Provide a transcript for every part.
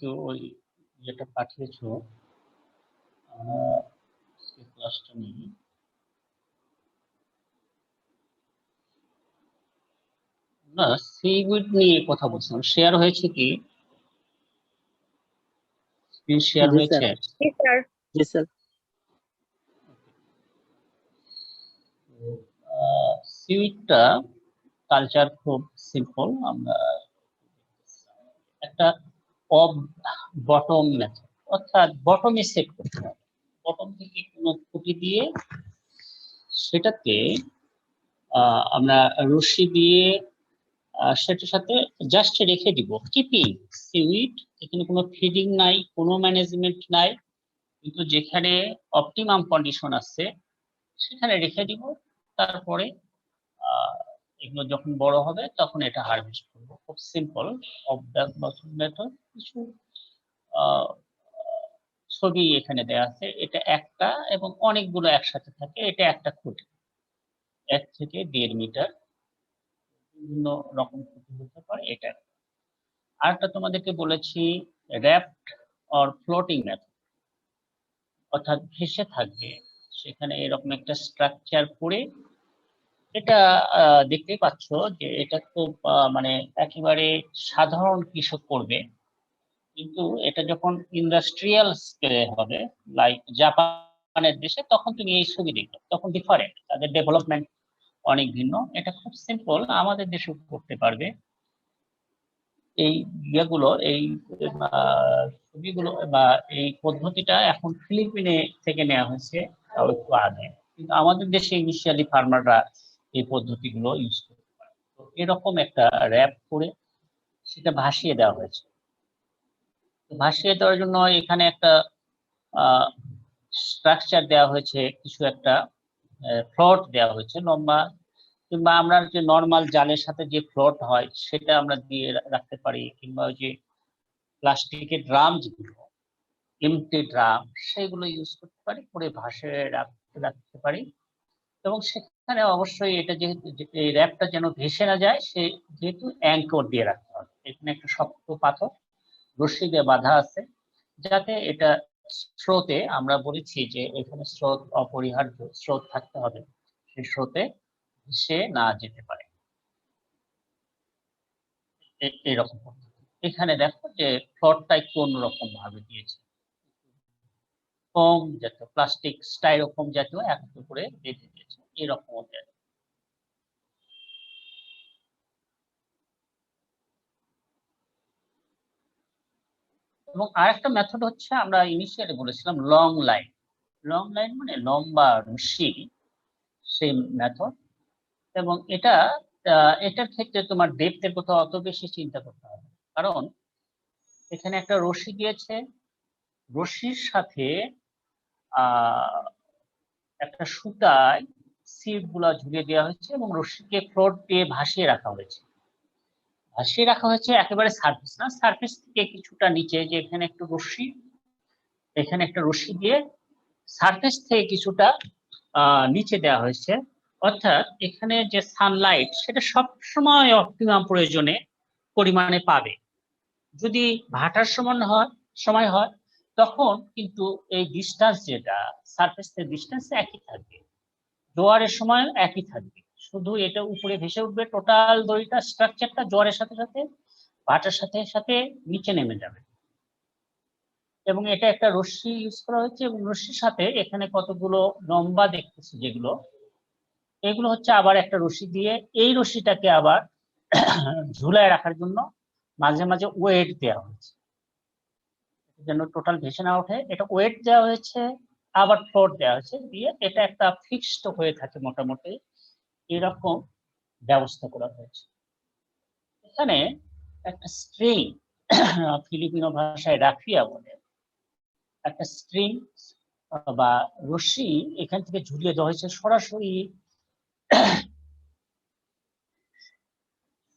একটু ওই যেটা পাঠিয়েছো ক্লাসটা নিই। না, সিউইড নিয়ে কথা বলছিলাম। শেয়ার হয়েছে কি? স্ক্রিন শেয়ার জি হয়েছে? স্যার। জি স্যার। জি স্যার। সিউইডটা কালচার খুব সিম্পল। আমরা একটা অফ বটম মেথড, অর্থাৎ বটমে সেট করতে হবে। বটম থেকে কোনো খুঁটি দিয়ে সেটাকে আমরা রশি দিয়ে সেটার সাথে জাস্ট রেখে দিব। কিপিং সিউইড, এখানে কোনো ফিডিং নাই, কোনো ম্যানেজমেন্ট নাই, কিন্তু যেখানে অপটিমাম কন্ডিশন আছে সেখানে রেখে দিব। তারপরে এগুলো যখন বড় হবে তখন এটা হারভেস্ট করব। খুব সিম্পল অফ দ্য মেথড। কিছু ছবি এখানে দেওয়া আছে। এটা একটা এবং অনেকগুলো একসাথে থাকে। এটা একটা খুঁটি, 1 থেকে 1.5 মিটার, বিভিন্ন রকম খুঁটি হতে পারে। এটা আরেকটা তোমাদেরকে বলেছি র্যাপড অর ফ্লোটিং মেথড, অর্থাৎ ভেসে থাকবে। সেখানে এরকম একটা স্ট্রাকচার করে এটা দেখতেই পাচ্ছ যে এটা খুব মানে একেবারে সাধারণ কৃষক করবে, কিন্তু এটা যখন ইন্ডাস্ট্রিয়াল স্কেলে হবে লাইক জাপানের দেশে, তখন তুমি এই ছবি দেখবে, তখন ডিফারেন্ট, তাদের ডেভেলপমেন্ট অনেক ভিন্ন। এটা খুব সিম্পল, আমাদের দেশেও করতে পারবে। এই ইয়েগুলো, এই ছবিগুলো বা এই পদ্ধতিটা এখন ফিলিপিনে থেকে নেওয়া হয়েছে, তাও একটু আগে, কিন্তু আমাদের দেশে ইনিশিয়ালি ফার্মাররা এই পদ্ধতিগুলো ইউজ করতে পারে। তো এরকম একটা র্যাপ করে সেটা ভাসিয়ে দেওয়া হয়েছে। ভাসিয়ে দেওয়ার জন্য এখানে একটা স্ট্রাকচার দেওয়া হয়েছে, কিছু একটা ফ্লট দেওয়া হয়েছে লম্বা, কিংবা আমরা যে নর্মাল জালের সাথে যে ফ্লট হয় সেটা আমরা দিয়ে রাখতে পারি, কিংবা ওই যে প্লাস্টিকের ড্রাম, যেগুলো এমটি ড্রাম, সেগুলো ইউজ করতে পারি, করে ভাসিয়ে রাখতে পারি। এবং সেখানে অবশ্যই এটা যেহেতু এই র্যাপটা যেন ভেসে না যায়, সে যেহেতু অ্যাঙ্কর দিয়ে রাখতে হবে। এখানে একটা শক্ত পাথর রশ্মি দিয়ে বাঁধা আছে, যাতে এটা স্রোতে, আমরা বলেছি যে এখানে স্রোত অপরিহার্য, স্রোত থাকতে হবে, সেই স্রোতে সে না যেতে পারে। এরকম এখানে দেখো যে ফ্লটটা একটু অন্যরকম ভাবে দিয়েছে, ফোম জাতীয়, প্লাস্টিক স্টাইরোফোম জাতীয় একটু করে বেঁধে দিয়েছে, এরকম। এবং আরেকটা মেথড হচ্ছে, আমরা ইনিশিয়ালি বলেছিলাম লং লাইন। লং লাইন মানে লম্বা রশি, সেই মেথড। এবং এটার ক্ষেত্রে তোমার ডেপথের কথা অত বেশি চিন্তা করতে হবে, কারণ এখানে একটা রশি দিয়েছে, রশির সাথে একটা সুতায় সিট গুলা ঝুলিয়ে দেওয়া হয়েছে এবং রশিকে ফ্লোট দিয়ে ভাসিয়ে রাখা হয়েছে। ভাসিয়ে রাখা হয়েছে একেবারে সারফেস না, সারফেস থেকে কিছুটা নিচে, যে এখানে একটু রশি, এখানে একটা রশি দিয়ে সারফেস থেকে কিছুটা নিচে দেওয়া হয়েছে। অর্থাৎ এখানে যে সানলাইট সেটা সব সময় অপটিমাম প্রয়োজনে পরিমাণে পাবে। যদি ভাটার সময় হয় তখন কিন্তু এই ডিস্টেন্স, যেটা সারফেস থেকে ডিস্টেন্স একই থাকবে, জোয়ারের সময় একই থাকবে, শুধু এটা উপরে ভেসে উঠবে, টোটাল দড়িটা স্ট্রাকচারটা জোয়ারের সাথে সাথে ভাটার সাথে সাথে নিচে নেমে যাবে। এবং এটা একটা রশ্মি ইউজ করা হয়েছে, এবং রশ্মির সাথে এখানে কতগুলো লম্বা দেখতেছি যেগুলো, এগুলো হচ্ছে আবার একটা রশি দিয়ে, এই রশিটাকে আবার ঝুলায় রাখার জন্য মাঝে মাঝে ওয়েট দেওয়া হয়েছে, যেন টোটাল ভেসে না ওঠে। এটা ওয়েট দেওয়া হয়েছে, আবার ফ্লোট দেওয়া হয়েছে, দিয়ে এটা একটা ফিক্সড হয়ে থাকে মোটামুটি, এরকম ব্যবস্থা করা হয়েছে। এখানে একটা স্ট্রিং, ফিলিপিনো ভাষায় রাফিয়া বলে, একটা স্ট্রিং বা রশি এখান থেকে ঝুলিয়ে দেওয়া হয়েছে,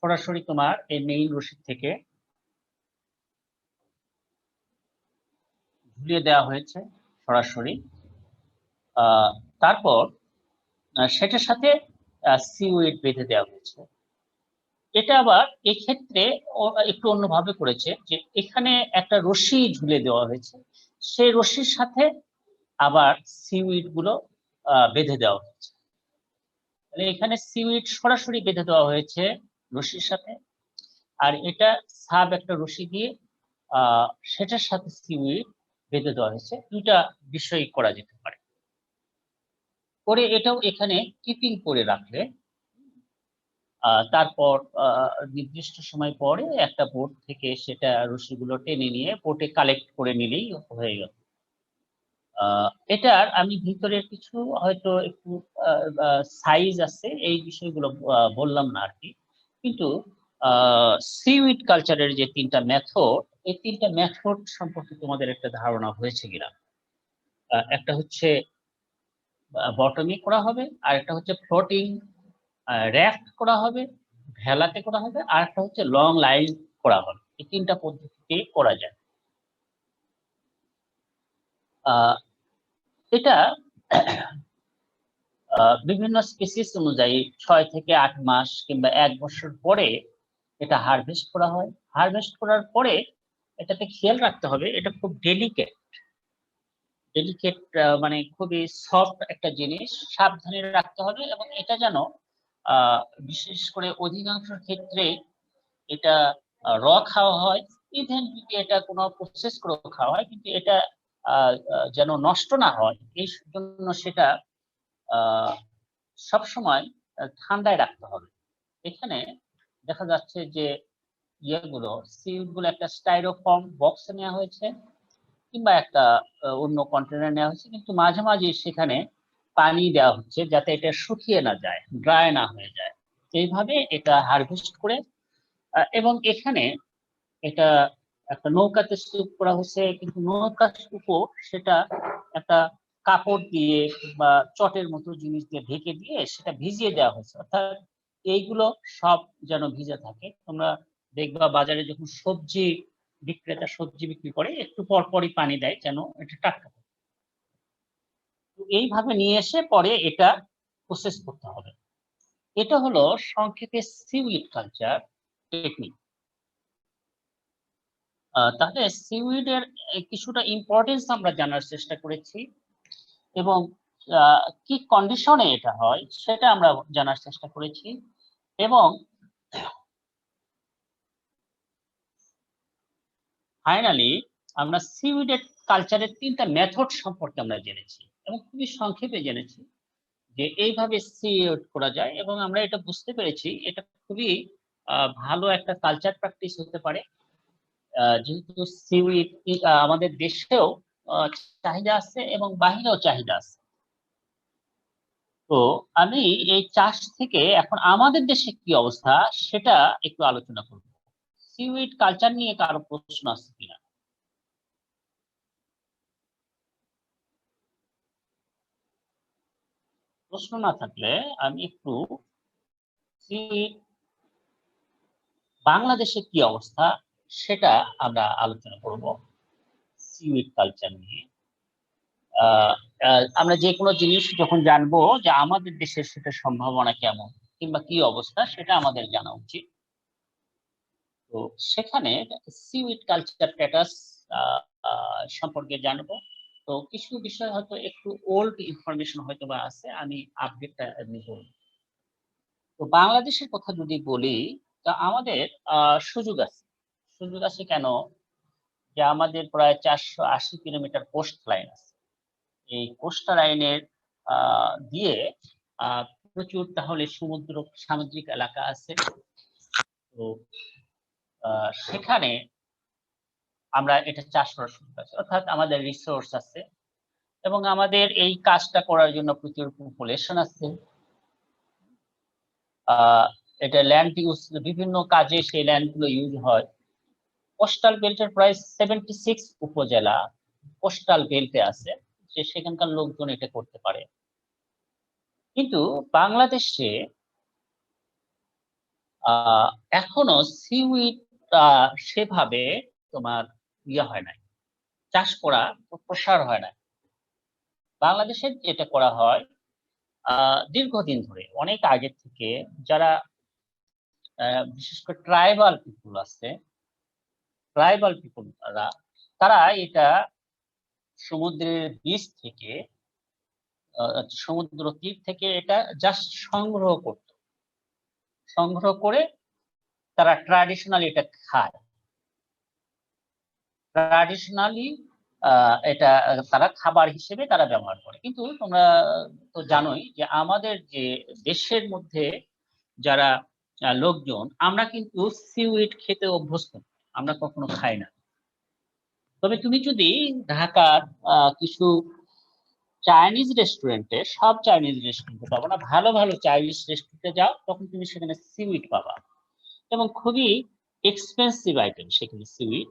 সরাসরি তোমার এই মেইন রশি থেকে ঝুলিয়ে দেওয়া হয়েছে সরাসরি। তারপর সেটার সাথে সিউইড বেঁধে দেওয়া হয়েছে। এটা আবার এক্ষেত্রে একটু অন্যভাবে করেছে, যে এখানে একটা রশি ঝুলে দেওয়া হয়েছে, সেই রশির সাথে আবার সিউইড গুলো বেঁধে দেওয়া হয়েছে। তাহলে এখানে সিউইড সরাসরি বেঁধে দেওয়া হয়েছে রশির সাথে, আর এটা সাব একটা রশি দিয়ে সেটার সাথে সিউইড বেঁধে দেওয়া হয়েছে। দুইটা বিষয় করা যেতে পারে। করে এটাও এখানে কিপিং করে রাখলে তারপর নির্দিষ্ট সময় পরে একটা বোট থেকে সেটা রশিগুলো টেনে নিয়ে বোটে কালেক্ট করে নিলেই হয়ে গেল। এটার আমি ভিতরের কিছু হয়তো একটু সাইজ আছে, এই বিষয়গুলো বললাম না আর কি। কিন্তু সিউইড কালচারের যে তিনটা মেথড, এই তিনটা মেথড সম্পর্কে তোমাদের একটা ধারণা হয়েছে কিনা? একটা হচ্ছে বটমিং করা হবে, আর একটা হচ্ছে ফ্লোটিং র্যাফট করা হবে, ভেলাতে করা হবে, আর একটা হচ্ছে লং লাইন করা হবে। এই তিনটা পদ্ধতিতে করা যায়। এটা বিভিন্ন স্পিসিস অনুযায়ী 6 থেকে 8 মাস কিংবা 1 বছর পরে এটা হারভেস্ট করা হয়। হারভেস্ট করার পরে এটাতে খেয়াল রাখতে হবে, এটা খুব ডেলিকেট মানে খুবই সফট একটা জিনিস, সাবধানে রাখতে হবে। এবং এটা যেন বিশেষ করে অধিকাংশ ক্ষেত্রে এটা র খাওয়া হয়, ইভেন যদি এটা কোনো প্রসেস করে খাওয়া হয়, কিন্তু এটা যেন নষ্ট না হয় এই জন্য সেটা সবসময় ঠান্ডায় রাখতে হবে। এখানে দেখা যাচ্ছে যে ইয়েগুলো সিউডগুলো একটা স্টাইরোফর্ম বক্সে নেওয়া হয়েছে কিংবা একটা অন্য কন্টেনার নেওয়া হয়েছে, কিন্তু মাঝে মাঝে সেখানে পানি দেওয়া হচ্ছে যাতে এটা শুকিয়ে না যায়, ড্রাই না হয়ে যায়। এইভাবে এটা হারভেস্ট করে এবং এখানে এটা একটা নৌকাতে স্তূপ করা হচ্ছে, কিন্তু নৌকা স্তূপও সেটা একটা কাপড় দিয়ে বা চটের মতো জিনিস দিয়ে ঢেকে দিয়ে সেটা ভিজিয়ে দেওয়া হয়েছে। অর্থাৎ এইগুলো সব যেন ভিজে থাকে। তোমরা দেখবা বাজারে যখন সবজি বিক্রেতা সবজি বিক্রি করে একটু পর পরই পানি দেয় যেন এটা টাটকা থাকে। এইভাবে নিয়ে এসে পরে এটা প্রসেস করতে হবে। এটা হলো সংক্ষেপে সিউইড কালচার টেকনিক। তাহলে সিউইডের কিছুটা ইম্পর্টেন্স আমরা জানার চেষ্টা করেছি, এবং কি কন্ডিশনে এটা হয় সেটা আমরা জানার চেষ্টা করেছি, এবং ফাইনালি আমরা সিউইডের কালচারের তিনটা মেথড সম্পর্কে আমরা জেনেছি, এবং খুবই সংক্ষেপে জেনেছি যে এইভাবে সিউইড করা যায়। এবং আমরা এটা বুঝতে পেরেছি এটা খুবই ভালো একটা কালচার প্র্যাকটিস হতে পারে, যেহেতু সিউইড আমাদের দেশেও চাহিদা আছে এবং বাহিরেও চাহিদা আছে। তো আমি এই চাষ থেকে এখন আমাদের দেশে কি অবস্থা সেটা একটু আলোচনা করব। সিউইড কালচার নিয়ে কারো প্রশ্ন আছে কিনা? প্রশ্ন না থাকলে আমি একটু সিউইড বাংলাদেশে কি অবস্থা সেটা আমরা আলোচনা করব। সিউইড কালচার নিয়ে আমরা যে কোনো জিনিস যখন জানবো যে আমাদের দেশের সেটা সম্ভাবনা কেমন কিংবা কি অবস্থা সেটা আমাদের জানা উচিত। তো সেখানে সিউইড কালচার স্ট্যাটাস সম্পর্কে জানবো। তো কিছু বিষয় হয়তো একটু ওল্ড ইনফরমেশন হয়তো বা আছে, আমি আপডেটটা নিব। তো বাংলাদেশের কথা যদি বলি, তা আমাদের সুযোগ আছে। সুযোগ আছে কেন? যে আমাদের প্রায় 480 কিলোমিটার কোস্ট লাইন আছে। এই কোস্টা লাইনের দিয়ে আহ, প্রচুর তাহলে সামুদ্রিক এলাকা আছে। তো সেখানে আমরা এটা চাষ করার সুযোগ আছে, অর্থাৎ আমাদের রিসোর্স আছে, এবং আমাদের এই কাজটা করার জন্য প্রচুর পপুলেশন আছে। এটা ল্যান্ড ইউজ, বিভিন্ন কাজে সেই ল্যান্ড গুলো ইউজ হয়। কোস্টাল বেল্টের প্রায় 76 উপজেলা কোস্টাল বেল্টে আছে, যে সেখানকার লোকজন এটা করতে পারে। কিন্তু বাংলাদেশে এখনো সিউইড সেভাবে তোমার হয় নাই, চাষ করা প্রসার হয় না। বাংলাদেশে যেটা করা হয় দীর্ঘদিন ধরে, অনেক আগে থেকে যারা বিশেষ করে ট্রাইবাল পিপুল আছে, ট্রাইবাল পিপুল তারা এটা সমুদ্রের বীচ থেকে সমুদ্র তীর থেকে এটা জাস্ট সংগ্রহ করে তারা ট্র্যাডিশনালি এটা খায়। ট্র্যাডিশনালি এটা তারা খাবার হিসেবে তারা ব্যবহার করে। কিন্তু তোমরা তো জানোই যে আমাদের যে দেশের মধ্যে যারা লোকজন, আমরা কিন্তু সিউইড খেতে অভ্যস্ত, আমরা কখনো খাই না। তবে তুমি যদি ঢাকার কিছু চাইনিজ রেস্টুরেন্টে, সব চাইনিজ রেস্টুরেন্টে পাবো না, ভালো ভালো চাইনিজ রেস্টুরেন্টে যাও, তখন তুমি সেখানে সিউইড পাবা এবং খুবই এক্সপেন্সিভ আইটেম সেখানে সিউইড।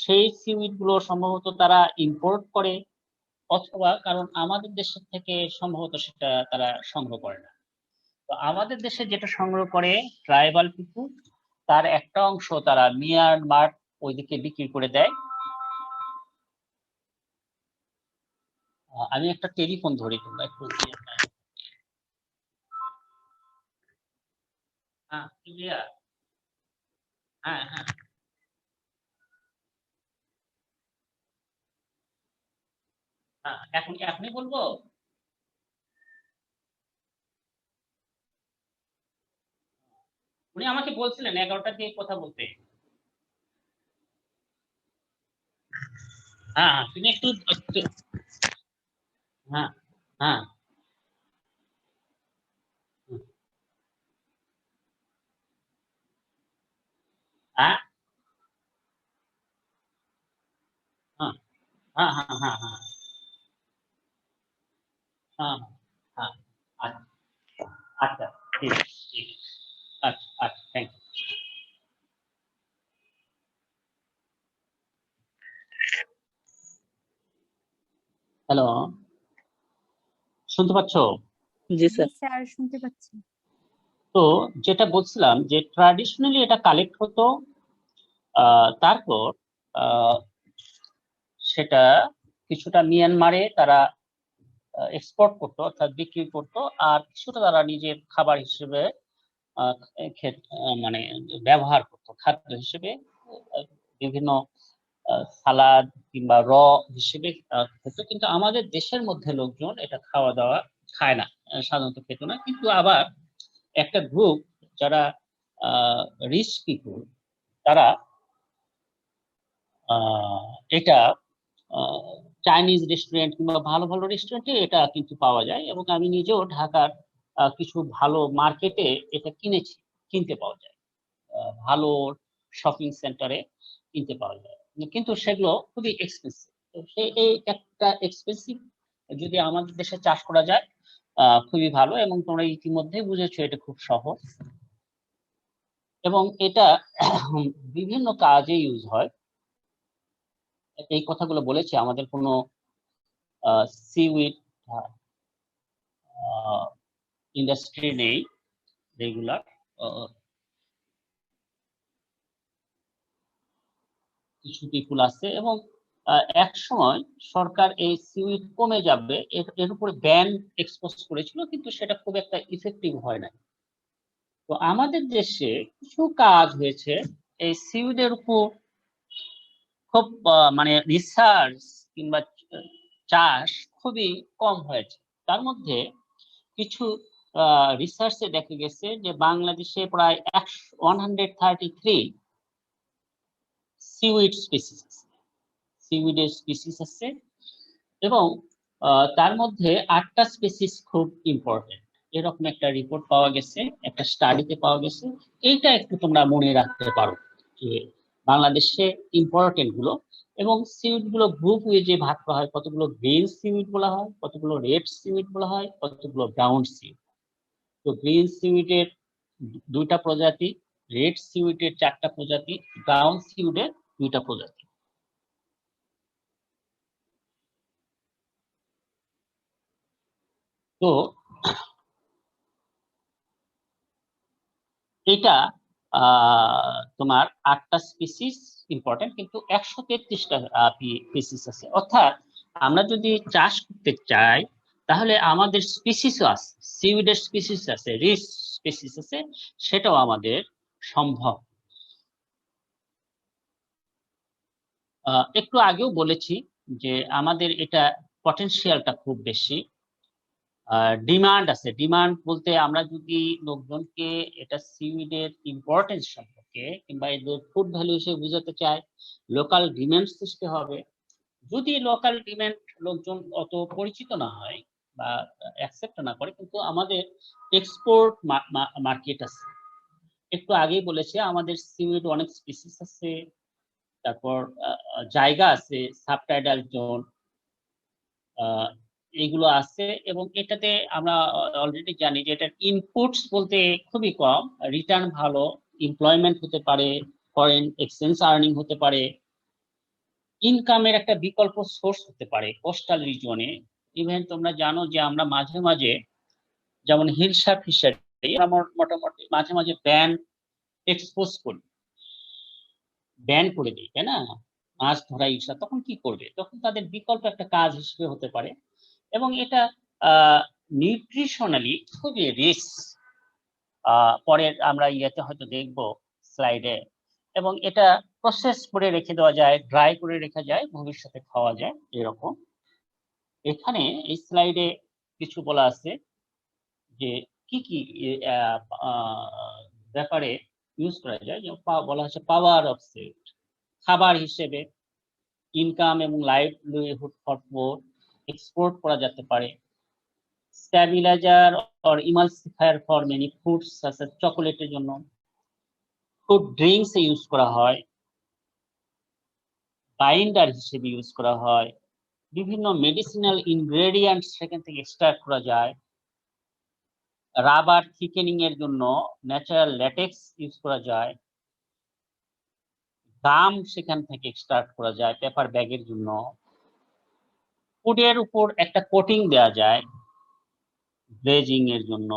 সেই সিউইড গুলো সম্ভবত তারা ইম্পোর্ট করে, অথবা কারণ আমাদের দেশের থেকে সম্ভবত সেটা তারা সংগ্রহ করে না। তো আমাদের দেশে যেটা সংগ্রহ করে ট্রাইবাল পিপুল, তার একটা অংশ তারা মিয়ানমার ওইদিকে বিক্রি করে দেয়। আমি একটা টেলিফোন ধরি, তোমরা একটু হ্যাঁ হ্যাঁ হ্যাঁ, এখন এখনই বলবো। উনি আমাকে বলছিলেন 11টা দিয়ে কথা বলতে। হ্যাঁ হ্যাঁ, তুমি একটু হ্যাঁ হ্যাঁ হ্যাঁ হ্যাঁ হ্যাঁ হ্যাঁ হ্যাঁ হ্যাঁ হ্যাঁ হ্যাঁ, আচ্ছা আচ্ছা, ঠিক আছে, ঠিক আছে, আচ্ছা আচ্ছা, থ্যাংক ইউ। হ্যালো, শুনতে পাচ্ছো? জি স্যার, শুনতে পাচ্ছি। তো যেটা বলছিলাম যে ট্র্যাডিশনালি এটা কালেক্ট হতো, তারপর সেটা কিছুটা মিয়ানমারে তারা এক্সপোর্ট করতো, অর্থাৎ বিক্রি করতো, আর কিছুটা তারা নিজের খাবার হিসেবে মানে ব্যবহার করতো খাদ্য হিসেবে, বিভিন্ন সালাদ কিংবা হিসেবে খেত। কিন্তু আমাদের দেশের মধ্যে লোকজন এটা খাওয়া দাওয়া খায় না, সাধারণত খেত না। কিন্তু আবার একটা গ্রুপ যারা রিচ পিপুল, তারা এটা চাইনিজ রেস্টুরেন্ট কিংবা ভালো ভালো রেস্টুরেন্টে এটা কিন্তু পাওয়া যায়, এবং আমি নিজেও ঢাকার কিছু ভালো মার্কেটে এটা কিনতে পাওয়া যায়, ভালো শপিং সেন্টারে কিনতে পাওয়া যায়, কিন্তু সেগুলো খুবই এক্সপেন্সিভ। তো এই একটা এক্সপেন্সিভ যদি আমাদের দেশে চাষ করা যায় খুবই ভালো, এবং তোমরা ইতিমধ্যে বুঝেছো এটা খুব সহজ, এবং এটা বিভিন্ন কাজে ইউজ হয়। এই কথাগুলো বলেছে আমাদের কোনো সিউইড ইন্ডাস্ট্রি নেই রেগুলার। কিছু পিপুল আছে, এবং এক সময় সরকার এই সিউইড কমে যাবে এর উপরে ব্যান এক্সপোজ করেছিল, কিন্তু সেটা খুব একটা ইফেক্টিভ হয় না। তো আমাদের দেশে কিছু কাজ হয়েছে এই সিউইডের উপর, খুব মানে রিসার্চ কিংবা চাষ খুবই কম হয়েছে। তার মধ্যে কিছু রিসার্চে দেখা গেছে যে বাংলাদেশে প্রায় 133 সিউইড স্পিসিস আছে, সিউইডের স্পিসিস আছে, এবং তার মধ্যে 8টা স্পিসিস খুব ইম্পর্টেন্ট, এরকম একটা রিপোর্ট পাওয়া গেছে, একটা স্টাডিতে পাওয়া গেছে। এইটা একটু তোমরা মনে রাখতে পারো যে বাংলাদেশে ইম্পর্টেন্ট গুলো, এবং সিউইড গুলো গ্রুপ ওয়াইজে ভাগ করা হয়, কতগুলো গ্রিন সিউইড বলা হয়, কতগুলো রেড সিউইড বলা হয়, কতগুলো ব্রাউন সিউইড। তো গ্রিন সিউইডের 2টা প্রজাতি, রেড সিউইডের 4টা প্রজাতি, ব্রাউন সিউইডের 2টা প্রজাতি। তো এটা তোমার 8টা স্পিসিস ইম্পর্টেন্ট, কিন্তু 133টা স্পিসিস আছে। অর্থাৎ আমরা যদি চাষ করতে চাই তাহলে আমাদের স্পিসিসও আছে, সিউইডের স্পিসিস আছে, রিচ স্পিসিস আছে, সেটাও আমাদের সম্ভব। একটু আগেও বলেছি যে আমাদের এটা পটেনশিয়ালটা খুব বেশি। ডিমান্ড আছে। ডিমান্ড বলতে আমরা যদি লোকজনকে এটা সিউইডের ইম্পর্টেন্স সম্পর্কে কিংবা এদের ফুড ভ্যালু হিসেবে বুঝাতে চাই, লোকাল ডিমান্ড সৃষ্টি হবে। যদি লোকাল ডিমান্ড লোকজন অত পরিচিত না হয় বা অ্যাকসেপ্ট না করে, কিন্তু আমাদের এক্সপোর্ট মার্কেট আছে। একটু আগেই বলেছি আমাদের সিউইড অনেক স্পিসিস আছে, তারপর জায়গা আছে, সাবটাইডাল জোন এগুলো আছে, এবং এটাতে আমরা অলরেডি জানি যে এটার ইনপুটস বলতে খুবই কম, রিটার্ন ভালো, এমপ্লয়মেন্ট হতে পারে, ফরেন এক্সচেঞ্জ আর্নিং হতে পারে, ইনকামের একটা বিকল্প সোর্স হতে পারে কোস্টাল রিজনে। ইভেন তোমরা জানো যে আমরা মাঝে মাঝে যেমন হিলসা ফিশারি আমরা মোটামুটি মাঝে মাঝে ব্যান এক্সপোজ করি, ব্যান করে দিই, তাই না? মাছ ধরা ইচ্ছা, তখন কি করবে? তখন তাদের বিকল্প একটা কাজ হিসেবে হতে পারে, এবং এটা নিউট্রিশনালি খুবই রিচ। পরে আমরা ইয়েতে হয়তো দেখব স্লাইডে, এবং এটা প্রসেস করে রেখে দেওয়া যায়, ড্রাই করে রেখা যায়, ভবিষ্যতে খাওয়া যায় এরকম। এখানে এই স্লাইডে কিছু বলা আছে যে কি কি ব্যাপারে ইউজ করা যায়। বলা হচ্ছে পাওয়ার অফ সিড খাবার হিসেবে, ইনকাম এবং লাইভলিহুড ফর ফুড, এক্সপোর্ট করা যেতে পারে, stabiliser or emulsifier for many foods, চকোলেটের জন্য, ফুড ড্রিঙ্কস এ ইউজ করা হয়, বাইন্ডার হিসেবে ইউজ করা হয়, বিভিন্ন মেডিসিনাল ইনগ্রেডিয়েন্টস সেখান থেকে এক্সট্রাক্ট করা যায়, রাবার থিকেনিং এর জন্য ন্যাচারাল ল্যাটেক্স ইউজ করা যায়, গাম সেখান থেকে এক্সট্রাক্ট করা যায় পেপার ব্যাগের জন্য, ফুডের উপর একটা কোটিং দেওয়া যায় গ্লেজিং এর জন্য,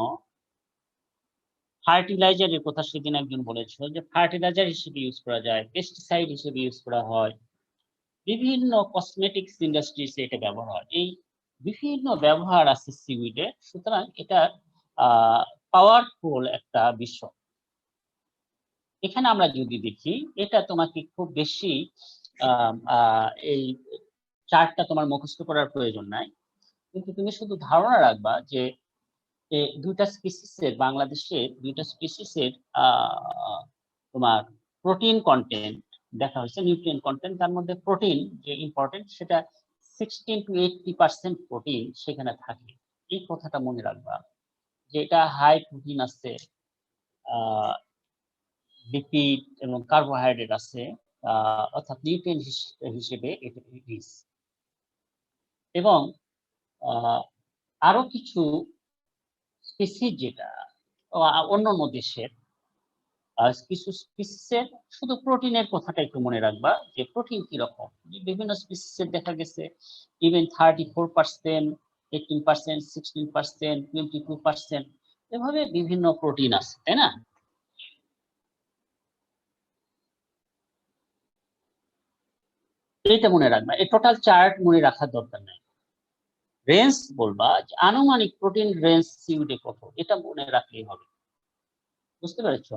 ফার্টিলাইজারের কথা সেদিন একজন বলেছিল যে ফার্টিলাইজার হিসেবে ইউজ করা যায়, পেস্টিসাইড হিসেবে ইউজ করা হয়, বিভিন্ন কসমেটিক্স ইন্ডাস্ট্রিজে এটা ব্যবহার হয়। এই বিভিন্ন ব্যবহার আছে সিউইডে, সুতরাং এটা পাওয়ারফুল একটা বিষয়। এখানে আমরা যদি দেখি, এটা তোমাকে খুব বেশি এই চার্টটা তোমার মুখস্থ করার প্রয়োজন নাই, কিন্তু তুমি শুধু ধারণা রাখবা যে দুইটা স্পিসিসের, বাংলাদেশে দুইটা স্পিসিসের তোমার প্রোটিন কন্টেন্ট দেখা হয়েছে, নিউট্রিয়েন্ট কন্টেন্ট, তার মধ্যে প্রোটিন যে ইম্পর্টেন্ট সেটা 16 to 80% প্রোটিন সেখানে থাকে। এই কথাটা মনে রাখবা যে এটা হাই প্রোটিন আছে, লিপিড এবং কার্বোহাইড্রেট আছে, অর্থাৎ নিউট্রিয়েন্ট হিসেবে এটা রিচ। এবং আরো কিছু স্পিসিস যেটা অন্যান্য দেশের কিছু স্পিসিসের শুধু প্রোটিনের কথাটা একটু মনে রাখবা যে প্রোটিন কিরকম। বিভিন্ন স্পিসিসের দেখা গেছে ইভেন 34%, 18%, 16%, 22%, এভাবে বিভিন্ন প্রোটিন আছে, তাই না? এইটা মনে রাখবা, এই টোটাল চার্ট মনে রাখার দরকার নাই। রেঞ্জ বলবা আনুমানিক প্রোটিন রেঞ্জ সিউডে কত, এটা মনে রাখলেই হবে। বুঝতে পেরেছ?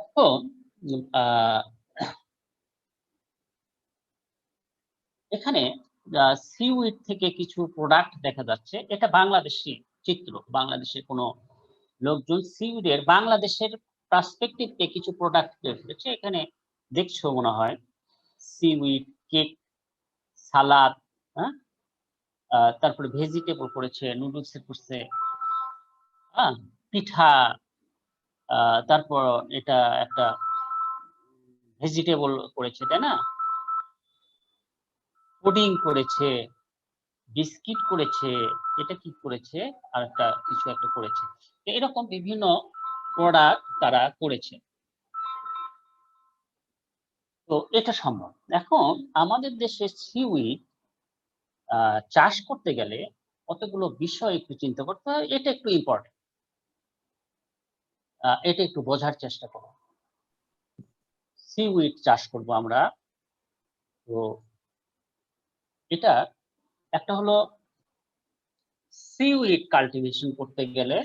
এখন এখানে সিউইড থেকে কিছু প্রোডাক্ট দেখা যাচ্ছে, এটা বাংলাদেশি চিত্র, বাংলাদেশের কোনো লোকজন সিউইডের বাংলাদেশের পার্সপেক্টিভ থেকে কিছু প্রোডাক্ট তৈরি করেছে। এখানে দেখছো মনে হয় সিউইড কেক, সালাদ, হ্যাঁ, তারপরে ভেজিটেবল করেছে, নুডলস করছে, হ্যাঁ, পিঠা, তারপর এটা একটা ভেজিটেবল করেছে, তাই না? পুডিং করেছে, বিস্কিট করেছে, এটা কি করেছে, আর একটা কিছু একটা করেছে। এরকম বিভিন্ন প্রোডাক্ট তারা করেছে। তো এটা সম্ভব। এখন আমাদের দেশে সিউইড চাষ করতে গেলে কতগুলো বিষয় একটু চিন্তা করতে হয়, এটা একটু ইম্পর্টেন্ট, এটা একটু বোঝার চেষ্টা করো। সিউইড চাষ করব আমরা, তো এটা একটা হলো সিউইড কাল্টিভেশন করতে গেলে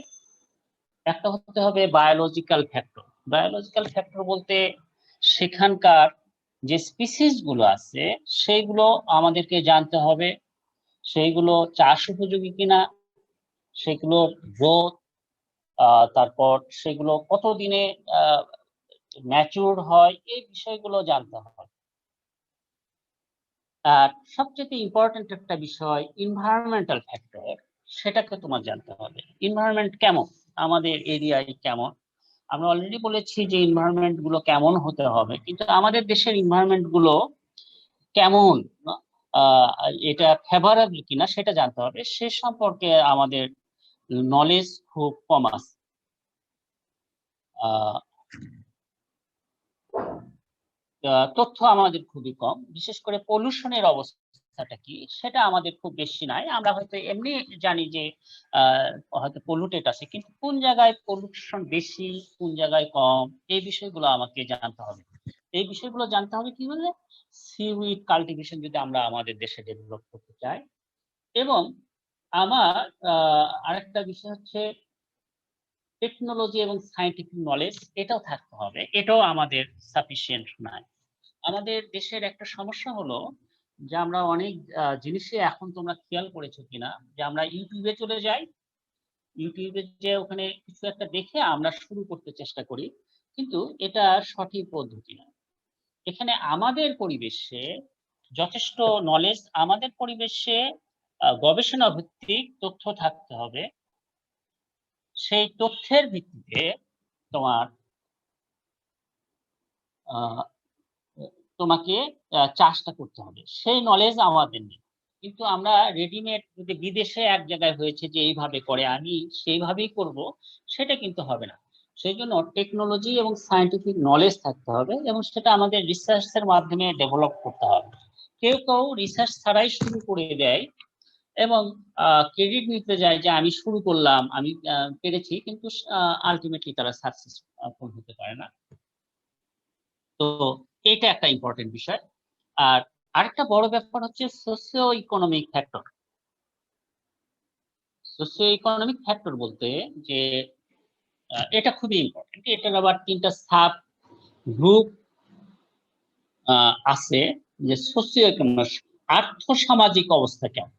একটা হতে হবে বায়োলজিক্যাল ফ্যাক্টর। বায়োলজিক্যাল ফ্যাক্টর বলতে সেখানকার যে স্পিসিস গুলো আছে সেইগুলো আমাদেরকে জানতে হবে, সেইগুলো চাষ উপযোগী কিনা, সেগুলোর গ্রোথ, তারপর সেগুলো কতদিনে ম্যাচিউর হয়, এই বিষয়গুলো জানতে হবে। আর সবচেয়ে ইম্পর্টেন্ট একটা বিষয় এনভায়রনমেন্টাল ফ্যাক্টর, সেটাকে তোমার জানতে হবে। এনভায়রনমেন্ট কেমন, আমাদের এরিয়ায় কেমন। আমরা অলরেডি বলেছি যে এনভায়রনমেন্ট গুলো কেমন হতে হবে, কিন্তু আমাদের দেশের এনভায়রনমেন্ট গুলো কেমন, আহ, এটা ফেভারেবল কিনা সেটা জানতে হবে। সে সম্পর্কে আমাদের নলেজ খুব কম আছে। আহ, তথ্য আমাদের খুবই কম, বিশেষ করে পলিউশনের অবস্থাটা কি সেটা আমাদের খুব বেশি নাই। আমরা হয়তো এমনি জানি যে হয়তো পলিউটেড আছে, কিন্তু কোন জায়গায় পলিউশন বেশি, কোন জায়গায় কম, এই বিষয়গুলো আমাকে জানতে হবে। এই বিষয়গুলো জানতে হবে কি বলে, সিউইড কাল্টিভেশন যদি আমরা আমাদের দেশে ডেভেলপ করতে চাই। এবং আমার আরেকটা বিষয় হচ্ছে টেকনোলজি এবং সায়েন্টিফিক নলেজ, এটাও থাকতে হবে। এটাও আমাদের সাফিসিয়েন্ট নাই। আমাদের দেশের একটা সমস্যা হলো যে আমরা অনেক জিনিসে, এখন তোমরা খেয়াল করেছো কিনা, যে আমরা ইউটিউবে চলে যাই, ইউটিউবে যে ওখানে কিছু একটা দেখে আমরা শুরু করতে চেষ্টা করি, কিন্তু এটা সঠিক পদ্ধতি না। এখানে আমাদের পরিবেশে যথেষ্ট নলেজ, আমাদের পরিবেশে গবেষণা ভিত্তিক তথ্য থাকতে হবে। সেই তথ্যের ভিত্তিতে তোমার তোমাকে চাষটা করতে হবে, সেই নলেজ আমাদের নেই। কিন্তু আমরা রেডিমেড, যদি বিদেশে এক জায়গায় হয়েছে যে এইভাবে করে আমি সেইভাবেই করব, সেটা কিন্তু হবে না। সেই জন্য টেকনোলজি এবং সায়েন্টিফিক নলেজ থাকতে হবে, এবং সেটা আমাদের রিসার্চের মাধ্যমে ডেভেলপ করতে হবে। কেউ কেউ রিসার্চ ছাড়াই শুরু করে দেয় এবং ক্রেডিট নিতে যায় যে আমি শুরু করলাম, আমি পেরেছি, কিন্তু আলটিমেটলি তারা সাকসেসফুল হতে পারে না। তো এটা একটা ইম্পর্টেন্ট বিষয়। আর আরেকটা বড় ব্যাপার হচ্ছে socio economic factor. Socio economic factor বলতে যে এটা খুবই ইম্পর্টেন্ট। এটার আবার তিনটা সাব গ্রুপ আছে, যে সোশিও ইকোনমিক, আর্থসামাজিক অবস্থা কেমন।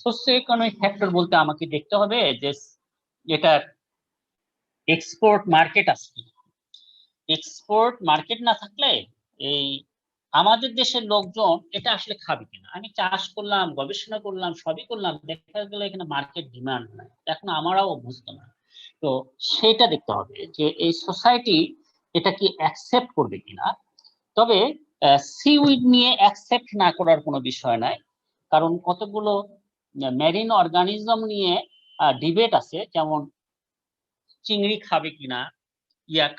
সোশিও ইকোনমিক ফ্যাক্টর বলতে আমাকে দেখতে হবে যে এটার এক্সপোর্ট মার্কেট আছে কি। এক্সপোর্ট মার্কেট না থাকলে এই আমাদের দেশের লোকজন এটা আসলে খাবে কিনা। আমি চাষ করলাম, গবেষণা করলাম, সবই করলাম, দেখা গেল এখানে মার্কেট ডিমান্ড নাই, এখন আমরাও অভ্যস্ত না। তো সেটা দেখতে হবে যে এই সোসাইটি এটা কি অ্যাকসেপ্ট করবে কিনা। তবে সিউইড নিয়ে অ্যাকসেপ্ট না করার কোনো বিষয় নাই, কারণ কতগুলো মেরিন অর্গানিজম নিয়ে ডিবেট আছে, যেমন চিংড়ি খাবে কিনা,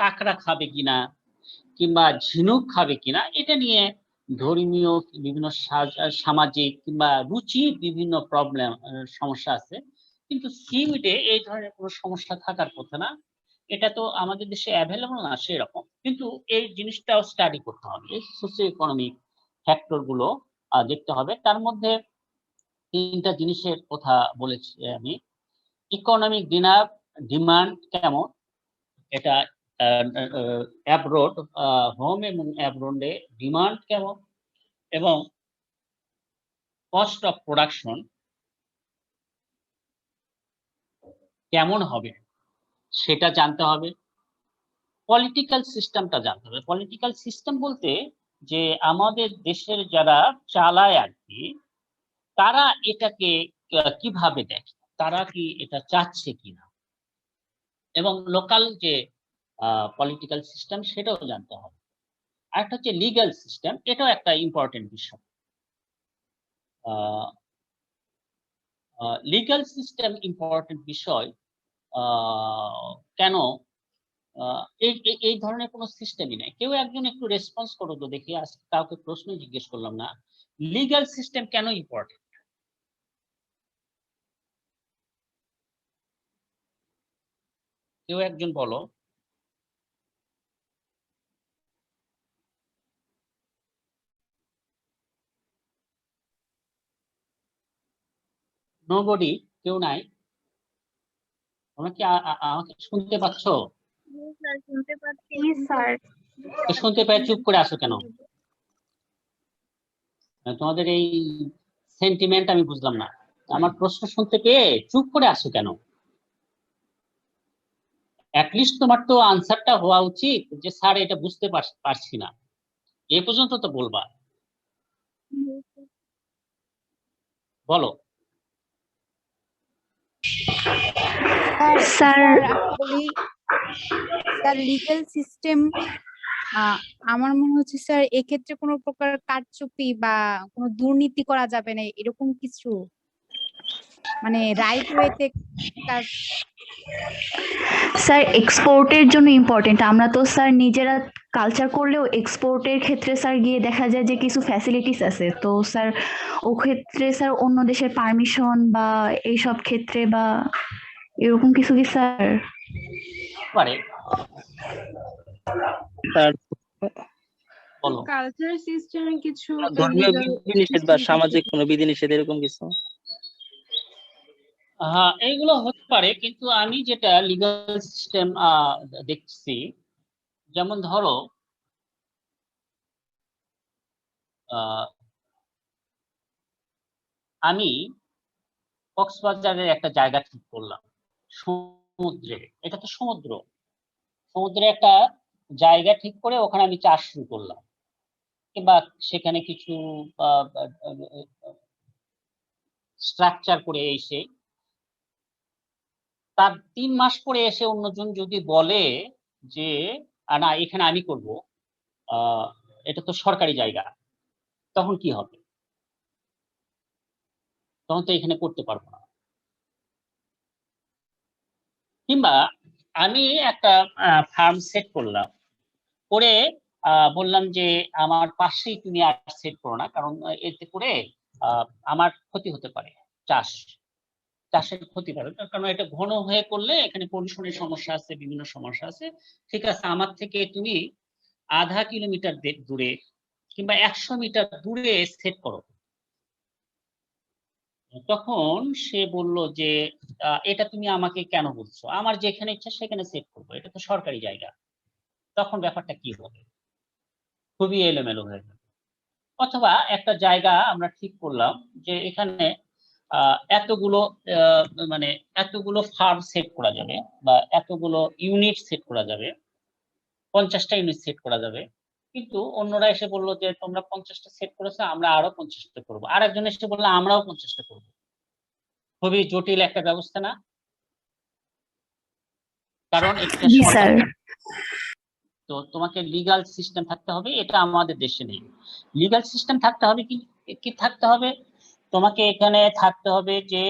কাঁকড়া খাবে কিনা, কিংবা ঝিনুক খাবে কিনা, এটা নিয়ে ধর্মীয় বিভিন্ন সামাজিক কিংবা রুচির বিভিন্ন প্রবলেম, সমস্যা আছে। কিন্তু সিউইডে এই ধরনের কোনো সমস্যা থাকার কথা না। এটা তো আমাদের দেশে অ্যাভেলেবল না সেরকম, কিন্তু এই জিনিসটাও স্টাডি করতে হবে। এই সোশিও ইকোনমিক ফ্যাক্টর গুলো দেখতে হবে। তার মধ্যে তিনটা জিনিসের কথা বলেছি আমি। ইকোনমিক ডিমান্ড কেমন, এটা অ্যাব্রোড, হোম এবং অ্যাব্রোডে ডিমান্ড কেমন, এবং কস্ট অফ প্রোডাকশন কেমন হবে সেটা জানতে হবে। পলিটিক্যাল সিস্টেমটা জানতে হবে। পলিটিক্যাল সিস্টেম বলতে যে আমাদের দেশের যারা চালায় আর কি, তারা এটাকে কিভাবে দেখে, তারা কি এটা চাচ্ছে কিনা, এবং লোকাল যে পলিটিক্যাল সিস্টেম সেটাও জানতে হবে। আরেকটা হচ্ছে লিগ্যাল সিস্টেম, এটাও একটা ইম্পর্টেন্ট বিষয়। লিগ্যাল সিস্টেম ইম্পর্টেন্ট বিষয়। কেন এই ধরনের কোনো সিস্টেমই নেই। কেউ একজন একটু রেসপন্স করো তো দেখি, আজ কাউকে প্রশ্ন জিজ্ঞেস করলাম না, লিগ্যাল সিস্টেম কেন ইম্পর্টেন্ট, কেউ একজন বলো। নোবডি, কেউ নাই? তোমরা কি আমাকে শুনতে পাচ্ছ? স্যার শুনতে পাচ্ছি স্যার শুনতে পেয়ে চুপ করে আছো কেন? তোমাদের এই সেন্টিমেন্ট আমি বুঝলাম না। আমার প্রশ্ন শুনতে পেয়ে চুপ করে আছো কেন? অ্যাটলিস্ট তোমার তো আনসারটা হওয়া উচিত যে স্যার এটা বুঝতে পারছি না, এ পর্যন্ত তো বলবা। বলো। স্যার বলি স্যার লিগ্যাল সিস্টেম আমার মনে হচ্ছে স্যার এক্ষেত্রে কোনো প্রকার কারচুপি বা কোনো দুর্নীতি করা যাবে না এরকম কিছু, মানে রাইট ওয়েতে কাজ। স্যার এক্সপোর্টের জন্য ইম্পর্টেন্ট। আমরা তো স্যার নিজেরা কালচার করলেও এক্সপোর্টের ক্ষেত্রে স্যার গিয়ে দেখা যায় যে কিছু ফ্যাসিলিটিস আছে, তো স্যার ও ক্ষেত্রে স্যার অন্য দেশের পারমিশন বা এইসব ক্ষেত্রে বা এরকম কিছু কি স্যার? পারে। স্যার বলো। কালচার সিস্টেমে কিছু ধর্মীয় বিধিনিষেধ বা সামাজিক কোনো বিধিনিষেধ এরকম কিছু? হ্যাঁ, এইগুলো হতে পারে, কিন্তু আমি যেটা লিগ্যাল সিস্টেম দেখছি, যেমন ধরো আমি কক্সবাজারের একটা জায়গা ঠিক করলাম সমুদ্রে, এটা তো সমুদ্রে একটা জায়গা ঠিক করে ওখানে আমি চাষ শুরু করলাম, কিংবা সেখানে কিছু স্ট্রাকচার করে এসে তার 3 মাস পরে এসে অন্যজন যদি বলে যে না এখানে আমি করব, এটা তো সরকারি জায়গা, তখন কি হবে? তখন তো এখানে করতে পারবো না। কিংবা আমি একটা ফার্ম সেট করলাম, করে বললাম যে আমার পাশেই তুমি আর সেট করো না, কারণ এতে করে আমার ক্ষতি হতে পারে, চাষের ক্ষতি পারে, কারণ এটা ঘন হয়ে করলে এখানে পলিউশনের সমস্যা আছে, বিভিন্ন সমস্যা আছে। ঠিক আছে, আমার থেকে তুমি আধা কিলোমিটার দূরে কিংবা 100 মিটার দূরে সেট করো। তখন সে বলল যে এটা তুমি আমাকে কেন বলছো, আমার যেখানে ইচ্ছা সেখানে সেট করবো, এটা তো সরকারি জায়গা। তখন ব্যাপারটা কি হবে? খুবই এলোমেলো হয়ে যাবে। অথবা একটা জায়গা আমরা ঠিক করলাম যে এখানে এতগুলো মানে এতগুলো ফার্ম সেট করা যাবে বা এতগুলো ইউনিট সেট করা যাবে, 50টা ইউনিট সেট করা যাবে, কিন্তু অন্যরা এসে বললো যে তোমরা 50টা সেট করেছো, আমরা আরো 50টা করবো, আর একজন এসে বললো আমরাও 50টা করবো। খুবই জটিল একটা ব্যবস্থা না? কারণ এটা জি স্যার। তো তোমাকে লিগ্যাল সিস্টেম থাকতে হবে, এটা আমাদের দেশে নেই। লিগ্যাল সিস্টেম থাকতে হবে কি থাকতে হবে? তোমাকে এখানে থাকতে হবে যে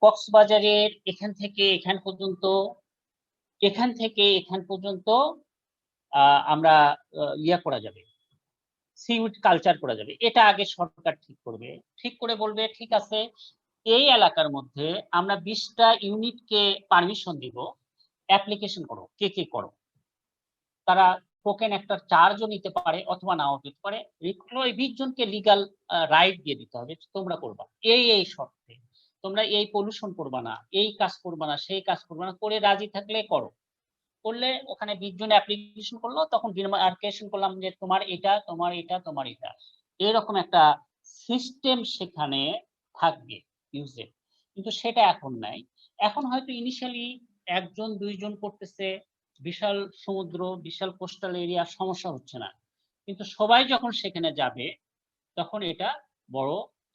কক্সবাজারের এখান থেকে এখান পর্যন্ত আমরা ইয়া করা যাবে, সিউড কালচার করা যাবে। এটা আগে সরকার ঠিক করবে, ঠিক করে বলবে ঠিক আছে এই এলাকার মধ্যে আমরা 20টা ইউনিটকে পারমিশন দিব, অ্যাপ্লিকেশন করো, কে করো। তারা টোকেন একটা চার্জও নিতে পারে অথবা নাও দিতে পারে। ওই 20 জনকে লিগ্যাল রাইট দিয়ে দিতে হবে, তোমরা করবা এই শর্তে, তোমরা এই পলিউশন করবা না, এই কাজ করবা না, সেই কাজ করবা না, করে রাজি থাকলে করো। করলে ওখানে 20 জন অ্যাপ্লিকেশন করলো, তখন ডিমার্কেশন করলাম যে তোমার এটা, তোমার এটা, তোমার এটা, এরকম একটা সিস্টেম সেখানে থাকবে ইউজে। কিন্তু সেটা এখন নাই। এখন হয়তো ইনিশিয়ালি 1 জন 2 জন করতেছে, বিশাল সমুদ্র, বিশাল কোস্টাল এরিয়া, সমস্যা হচ্ছে না, কিন্তু সবাই যখন সেখানে যাবে তখন এটা বড়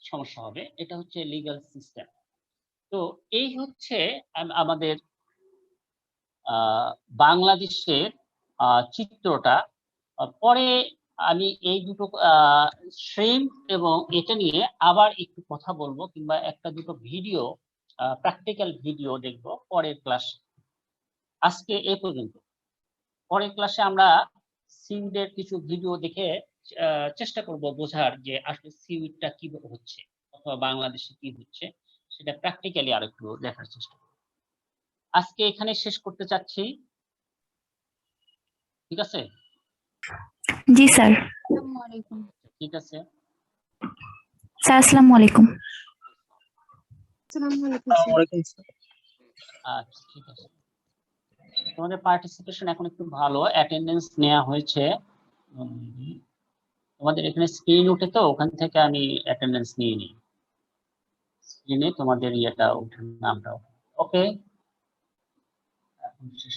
সমস্যা হবে। এটা হচ্ছে লিগ্যাল সিস্টেম। তো এই হচ্ছে আমাদের বাংলাদেশের চিত্রটা। পরে আমি এই দুটো শ্রিম্প এবং এটা নিয়ে আবার একটু কথা বলবো, কিংবা একটা দুটো ভিডিও, প্র্যাকটিক্যাল ভিডিও দেখবো পরের ক্লাস। আজকে এই পর্যন্ত। পরের ক্লাসে আমরা সিউইডের কিছু ভিডিও দেখে চেষ্টা করব বোঝার যে আসলে সিউইডটা কি হচ্ছে অথবা বাংলাদেশে কি হচ্ছে, সেটা প্র্যাকটিক্যালি আর একটু দেখার চেষ্টা করব। আজকে এখানে শেষ করতে চাচ্ছি, ঠিক আছে? জি স্যার। আসসালামু আলাইকুম। ঠিক আছে। স্যার আসসালামু আলাইকুম। আসসালামু আলাইকুম স্যার। ওয়ালাইকুম আসসালাম। আচ্ছা ঠিক আছে, তোমাদের পার্টিসিপেশন এখন একটু ভালো, অ্যাটেন্ডেন্স নেওয়া হয়েছে। তোমাদের এখানে স্ক্রিন উঠে, তো ওখান থেকে আমি অ্যাটেন্ডেন্স নিয়ে নিই, স্ক্রিনে তোমাদের ইয়েটা উঠে, নামটা। ওকে, এখন শেষ।